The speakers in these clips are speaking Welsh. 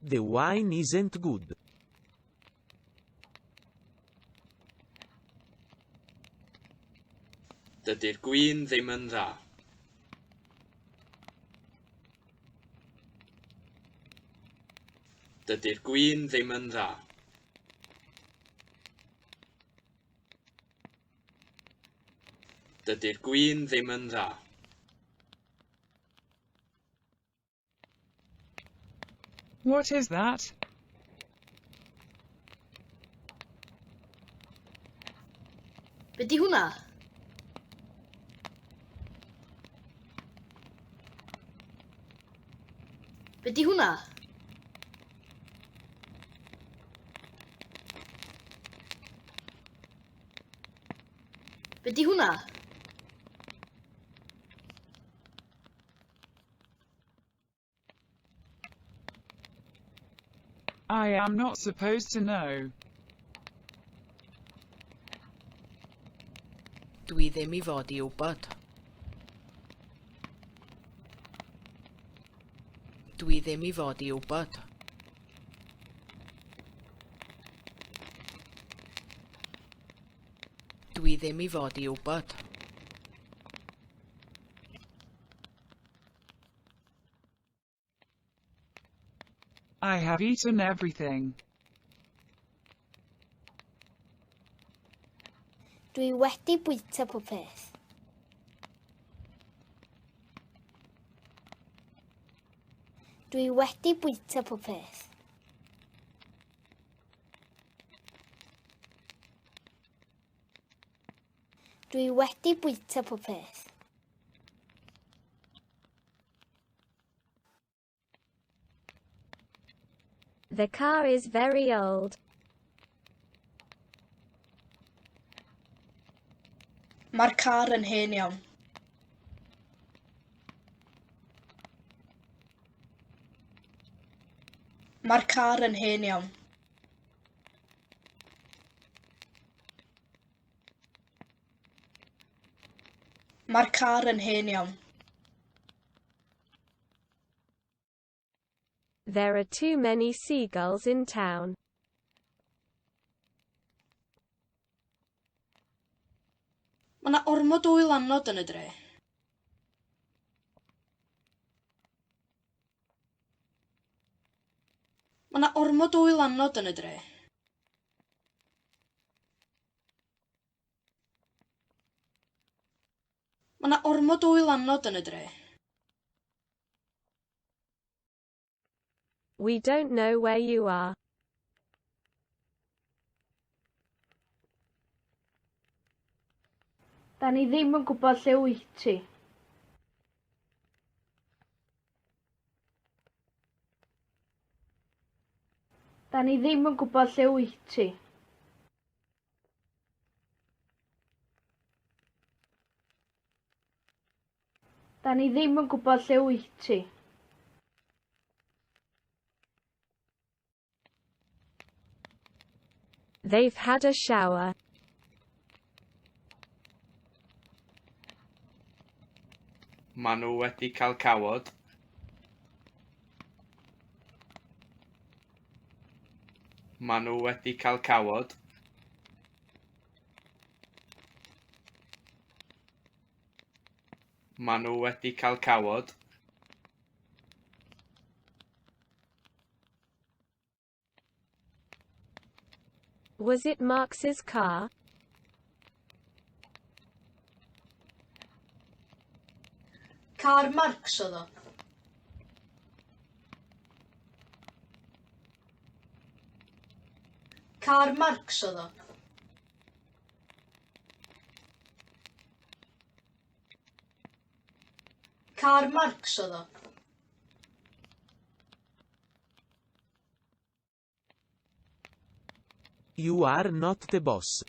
The wine isn't good. Dydy'r gwin ddim yn dda. Dydy'r gwin ddim yn dda. Dydy'r gwin ddim yn dda. What is that? Be 'di hwnna? Be 'di hwnna? Be 'di hwnna? I am not supposed to know. Dwi ddim I fod I wybod. Dwi ddim I fod I wybod. Dwi ddim I fod I wybod. I have eaten everything. Dwi wedi bwyta pob peth. Dwi wedi bwyta pob peth. Dwi wedi bwyta pob peth. The car is very old. Mae'r car yn hen iawn. Mae'r car yn hen iawn. Mae'r car yn hen iawn. There are too many seagulls in town. Mae 'na ormod o wylanod yn y dre. Mae 'na ormod o wylanod yn y dre. Mae 'na ormod o wylanod yn y dre. We don't know where you are. Da ni ddim yn gwybod lle wyt ti. Da ni ddim yn gwybod lle wyt ti. Da ni ddim yn gwybod lle wyt ti. They've had a shower. Maen nhw wedi cael cawod. Maen nhw wedi cael cawod. Maen nhw wedi cael cawod. Was it Marx's car? Car Marx oedd o. Car Marx oedd o. Car Marx oedd o. You are not the boss.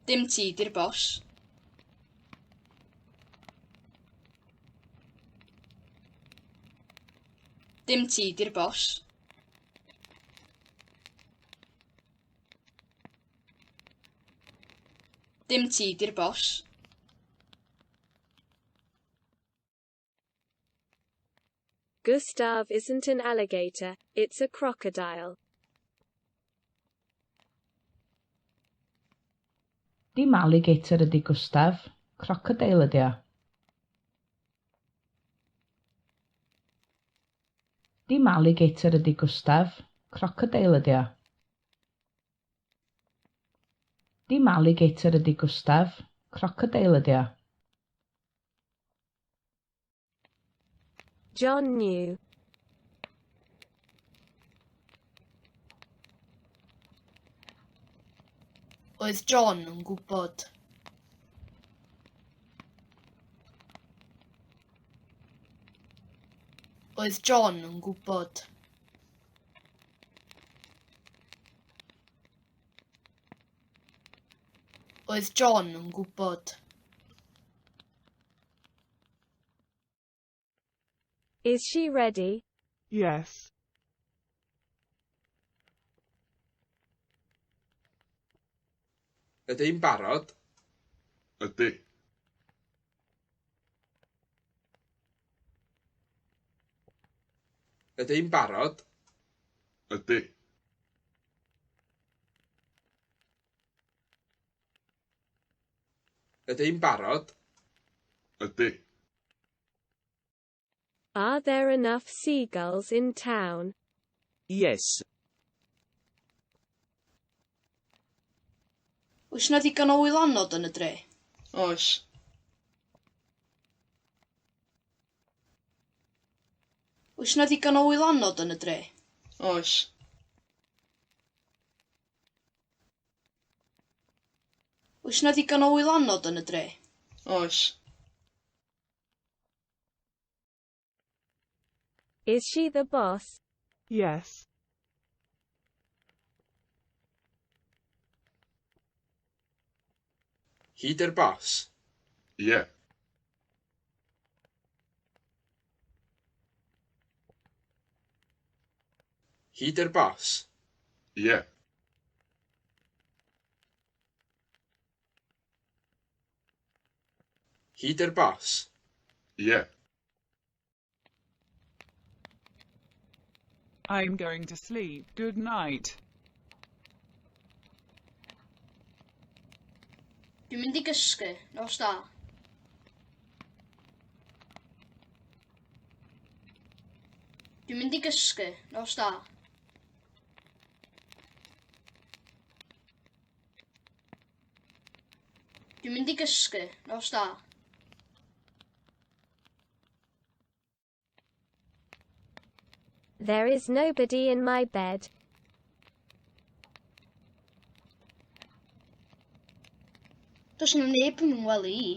Dim ti di'r boss. Dim ti di'r boss. Dim ti di'r boss. Gustav isn't an alligator, it's a crocodile. Dim alligator ydy Gustaf, crocodile ydy o. Dim alligator ydy Gustaf, crocodile ydy o. Dim alligator ydy Gustaf, crocodile ydy o. John knew. Oedd John yn gwybod. Oedd John yn gwybod. Oedd John yn gwybod. Is she ready? Yes. Ydy'n barod? Ydy. Ydy'n barod? Ydy. Ydy'n barod? Ydy. Are there enough seagulls in town? Yes. Oes na ddigon o wylanod yn y dre? Oes. Oes na ddigon o wylanod yn y dre? Oes. Oes na ddigon o wylanod yn y dre? Oes. Is she the boss? Yes. Hyd yr bos? Ie. Hyd yr bos? Ie. Hyd yr bos? Ie. I'm going to sleep. Good night. Dwi'n mynd i gysgu, nos da. Dwi'n mynd i gysgu, nos da. Dwi'n mynd i gysgu, nos da. There is nobody in my bed. Does na neb yn wely i.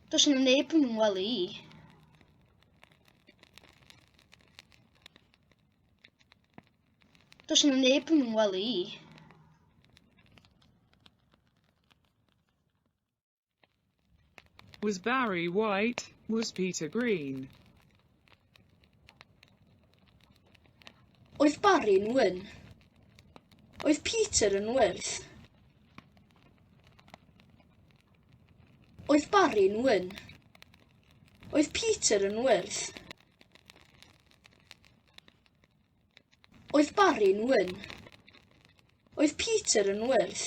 Does na neb yn wely i. Does na neb yn wely i. Was Barry white? Was Peter green? Oedd Barry yn wyn. Oedd Peter yn wyrth. Oedd Barry yn wyn. Oedd Peter yn wyrth. Oedd Barry yn wyn. Oedd Peter yn wyrth.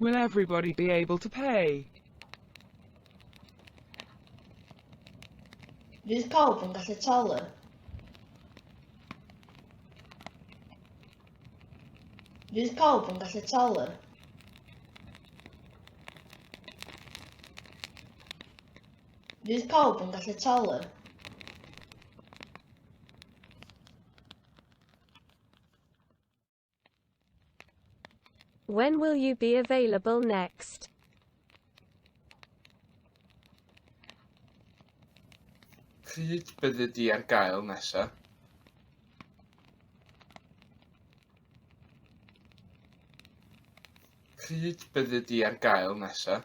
Will everybody be able to pay? Fydd pawb yn gallu talu. Fydd pawb yn gallu talu. Fydd pawb yn gallu talu. When will you be available next? Pryd bydde di ar gael nesa? Pryd bydde di ar gael nesa?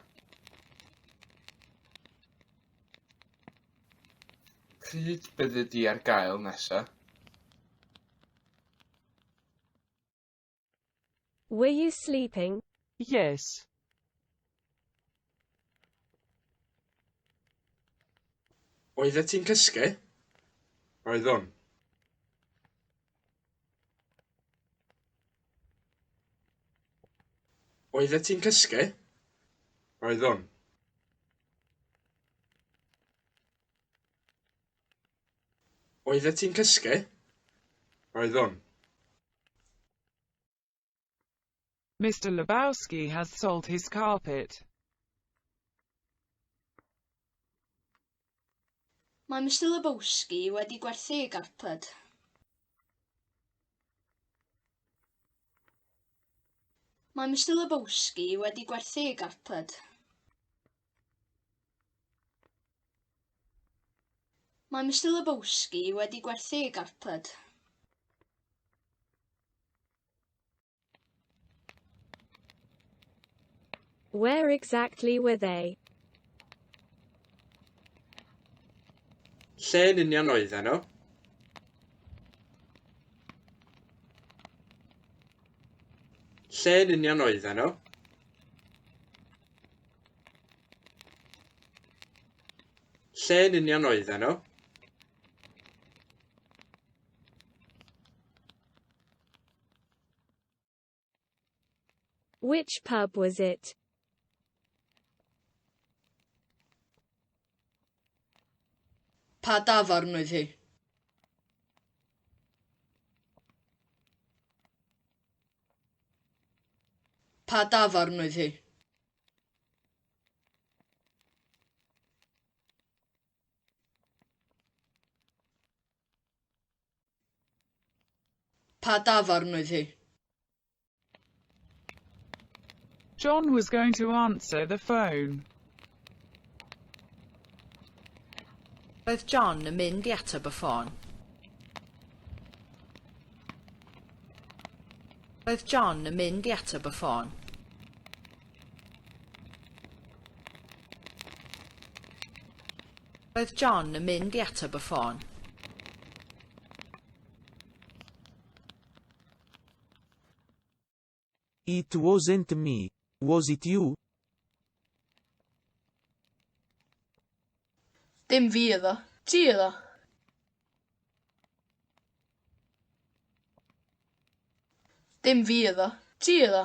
Pryd bydde di ar gael nesa? Were you sleeping? Yes. Oeddet ti'n cysgu? Oeddwn. Oeddet ti'n cysgu? Oeddwn. Oeddet ti'n cysgu? Oeddwn. Mr. Lebowski has sold his carpet. Mae Mr Lebowski wedi gwerthu ei garped. Mae Mr Lebowski wedi gwerthu ei garped. Mae Mr Lebowski wedi gwerthu ei garped. Where exactly were they? Lle yn union oedden nhw? Lle yn union oedden nhw? Lle yn union oedden nhw? Which pub was it? Pa dafarn oedd hi? Pa dafarn oedd hi? Pa dafarn oedd hi? John was going to answer the phone. Roedd John yn mynd i ateb y ffôn. Roedd John yn mynd i ateb y ffôn. Roedd John yn mynd i ateb y ffôn. It wasn't me. Was it you? Dim fi iddo. Ti iddo. Dim fi iddo. Ti iddo.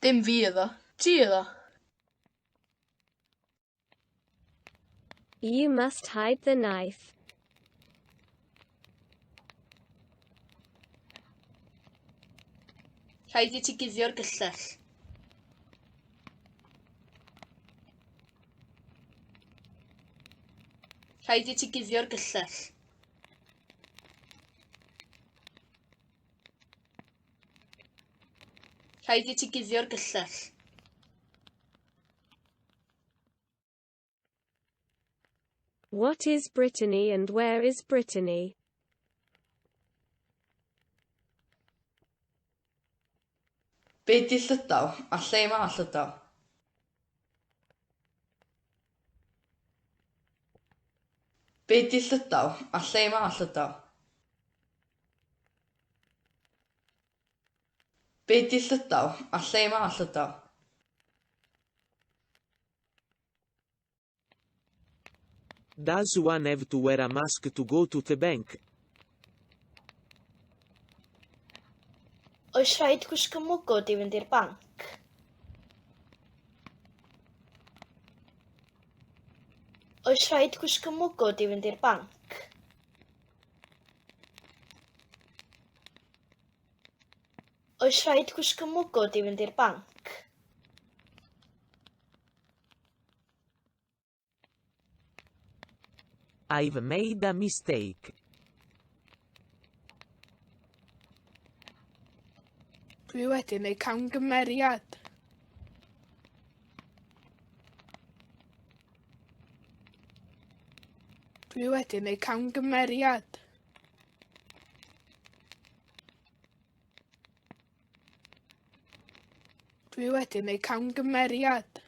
Dim fi iddo. Ti iddo. You must hide the knife. Rhaid i ti guddio'r gyllell. Rhaid i ti guddio'r gyllell. Rhaid i ti guddio'r gyllell. What is Brittany and where is Brittany? Be di Llydaw a lle mae Llydaw? Be di Llydaw a lle mae Llydaw? Be di Llydaw a lle mae Llydaw? Does one have to wear a mask to go to the bank? Oes rhaid gwisgo mwgwd i fynd i'r banc? Oes rhaid gwisgo mwgwd i fynd i'r banc? Oes rhaid gwisgo mwgwd i fynd i'r banc? I've made a mistake. Dwi wedi wneud camgymeriad. Dwi wedi wneud camgymeriad. Dwi wedi wneud camgymeriad.